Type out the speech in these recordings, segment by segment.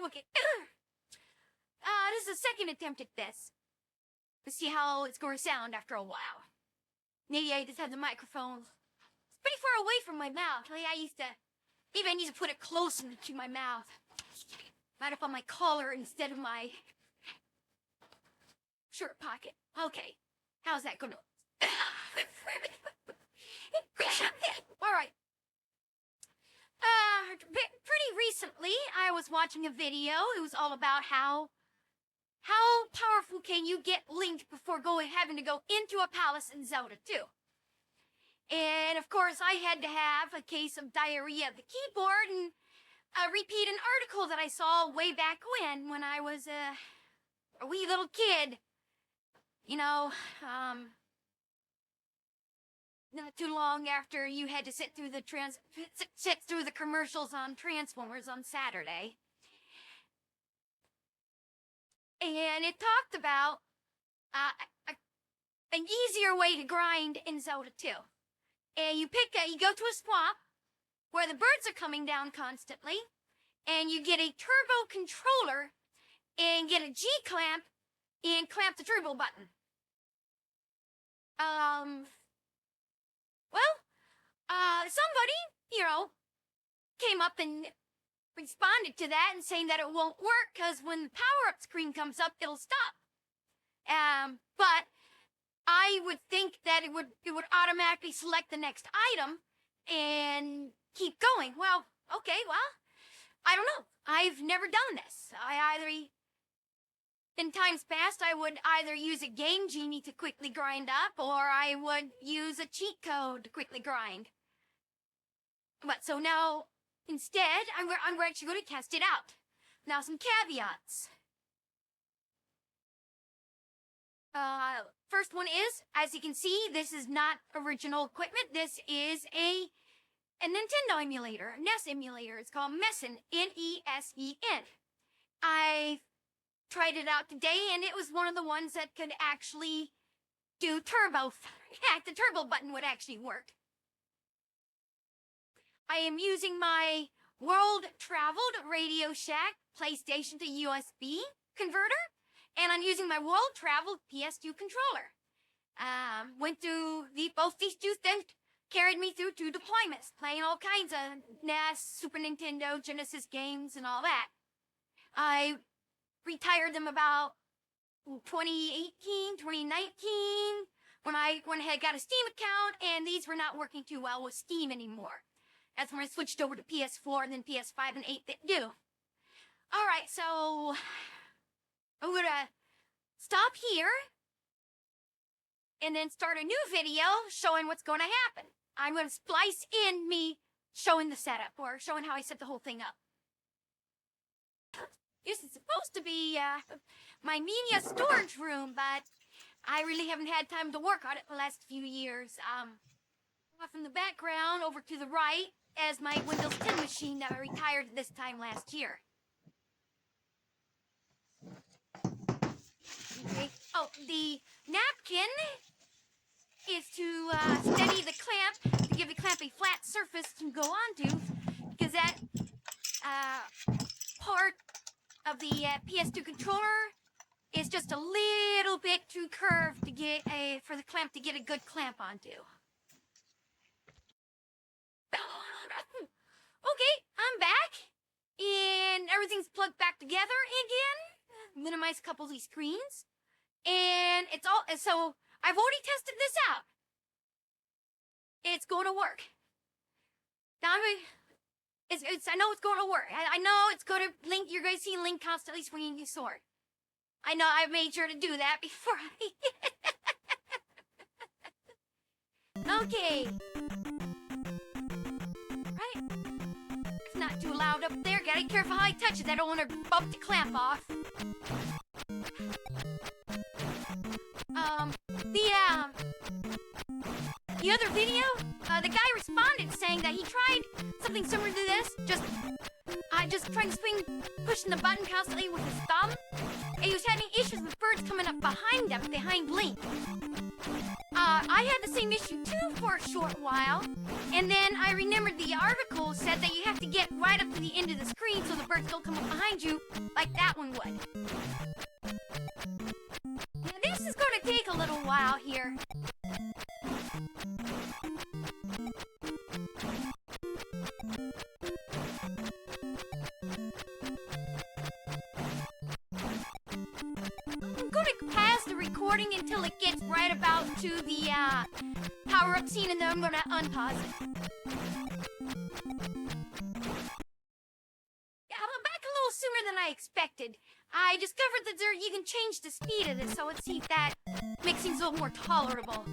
Okay. This is the second attempt at this. Let's see how it's going to sound after a while. Maybe I just have the microphone. It's pretty far away from my mouth. Maybe I need to put it closer to my mouth. Right up on my collar instead of my shirt pocket. Okay. How's that going to... All right. Pretty recently, I was watching a video. It was all about how powerful can you get Link before having to go into a palace in Zelda 2. And of course, I had to have a case of diarrhea of the keyboard and repeat an article that I saw way back when I was a wee little kid. You know, not too long after you had to sit through the commercials on Transformers on Saturday. And it talked about an easier way to grind in Zelda 2. And you go to a swamp where the birds are coming down constantly, and you get a turbo controller and get a G-clamp and clamp the turbo button. Somebody, came up and responded to that and saying that it won't work because when the power-up screen comes up, it'll stop. But I would think that it would automatically select the next item and keep going. Well, okay, I don't know. I've never done this. In times past, I would either use a Game Genie to quickly grind up, or I would use a cheat code to quickly grind. But so now, instead, I'm actually going to test it out. Now, some caveats. First one is, as you can see, this is not original equipment. This is a Nintendo emulator, a NES emulator. It's called Mesen, N-E-S-E-N. I tried it out today, and it was one of the ones that could actually do turbo. Heck, the turbo button would actually work. I am using my world-traveled RadioShack PlayStation to USB converter, and I'm using my world-traveled PS2 controller. Went through both these two things, carried me through 2 deployments, playing all kinds of NES, Super Nintendo, Genesis games, and all that. I retired them about 2018, 2019, when I went ahead and got a Steam account, and these were not working too well with Steam anymore. That's when I switched over to PS4 and then PS5 and 8-bit do. Alright, so I'm gonna stop here and then start a new video showing what's gonna happen. I'm gonna splice in me showing the setup, or showing how I set the whole thing up. This is supposed to be my media storage room, but I really haven't had time to work on it the last few years. Off in the background, over to the right, as my Windows 10 machine that I retired this time last year. Okay. Oh, the napkin is to steady the clamp, to give the clamp a flat surface to go onto, because that part of the PS2 controller is just a little bit too curved to get for the clamp to get a good clamp onto. Okay, I'm back, and everything's plugged back together again. Minimize a couple of these screens, and it's all. So I've already tested this out. It's going to work. Now I know it's going to work. I know it's going to Link. You're going to see Link constantly swinging his sword. I know. I've made sure to do that before I. Okay. Right. It's not too loud up there. Gotta be careful how I touch it. I don't want to bump the clamp off. The other video, the guy responded saying that he tried something similar to this, just trying to swing, pushing the button constantly with his thumb, and he was having issues with birds coming up behind him, behind Link. I had the same issue too for a short while, and then I remembered the article said that you have to get right up to the end of the screen so the birds don't come up behind you like that one would. Now this is going to take a little while here. I'm going to pause the recording until it gets right about to the power-up scene, and then I'm going to unpause it. Yeah, I'm back a little sooner than I expected. I discovered that you can change the speed of this, so let's see if that makes things a little more tolerable.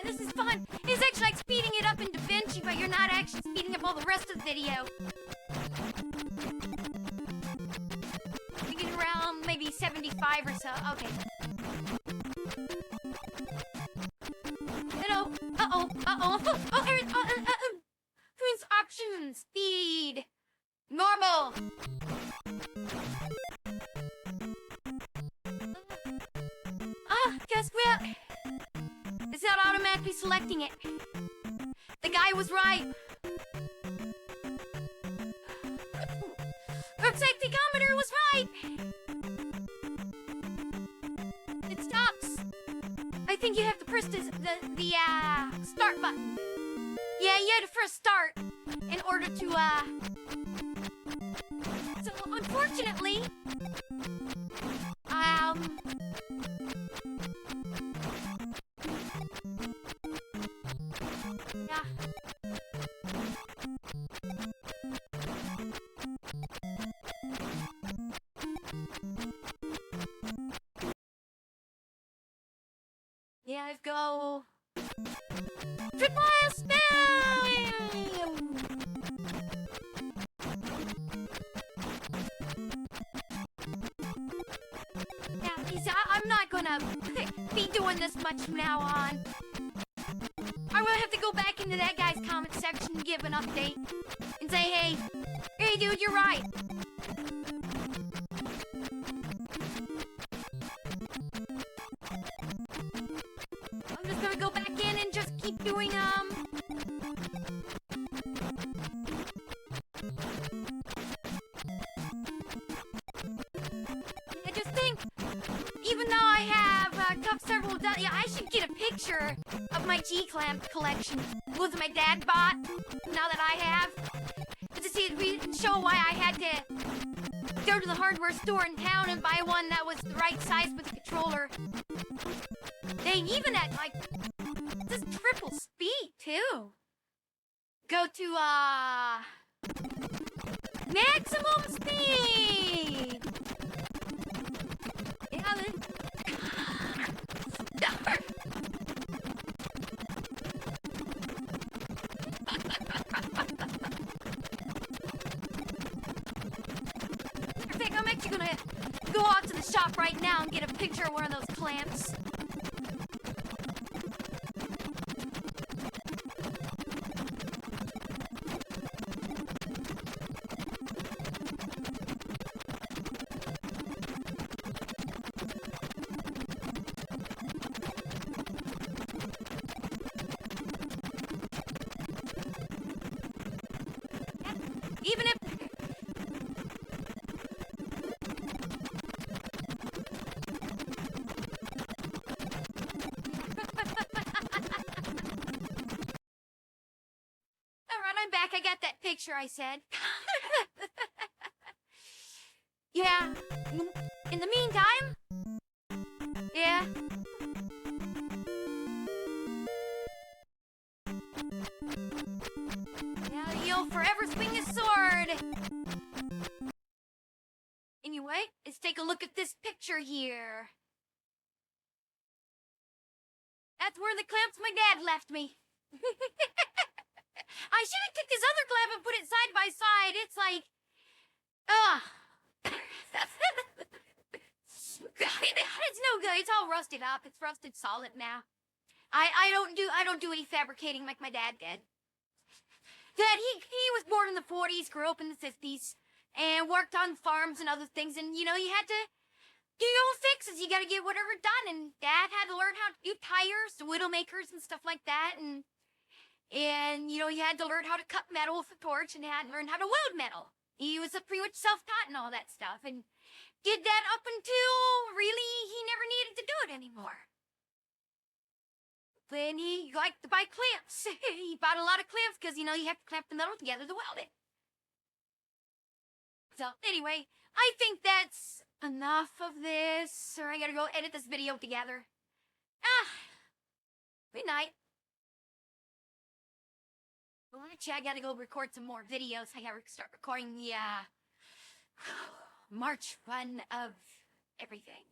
This is fun. It's actually like speeding it up in DaVinci, but you're not actually speeding up all the rest of the video. You get around maybe 75 or so. Okay. Hello. Uh-oh. Twins options. Speed. Normal. Guess what? It's not automatically selecting it. The guy was right. Road safety commenter was right. It stops. I think you have to press the start button. Yeah, you had to press start in order to So unfortunately, yeah. Yeah, I've go. Triple S now! Yeah, see, I'm not gonna be doing this much from now on. I'm gonna have to go back into that guy's comment section and give an update and say, hey dude, you're right. I'm just gonna go back in and just keep doing, I just think, even though I have got several done, yeah, I should get a picture of my G-clamp collection. Was my dad bought, now that I have. But to see, show why I had to go to the hardware store in town and buy one that was the right size with the controller. Dang, even at, like, this triple speed, too. Go to, maximum speed! Yeah, I think I'm actually gonna go out to the shop right now and get a picture of one of those clamps. Even if... Alright, I'm back. I got that picture I said. Yeah. In the meantime... Yeah. Yeah, you'll forever swing a sword. Anyway, let's take a look at this picture here. That's where the clamps my dad left me. I should have took his other clamp and put it side by side. It's like Ah. It's no good. It's all rusted up. It's rusted solid now. I don't do any fabricating like my dad did. Dad, he was born in the 40s, grew up in the 50s, and worked on farms and other things. And you know, you had to do your own fixes. You got to get whatever done. And Dad had to learn how to do tires, widowmakers, and stuff like that. And you know, he had to learn how to cut metal with a torch, and he had to learn how to weld metal. He was pretty much self-taught and all that stuff, and did that up until really he never needed to do it anymore. Then he liked to buy clamps. He bought a lot of clamps because, you know, you have to clamp the metal together to weld it. So, anyway, I think that's enough of this, or I gotta go edit this video together. Good night. Well, actually, I gotta go record some more videos. I gotta start recording the, March run of everything.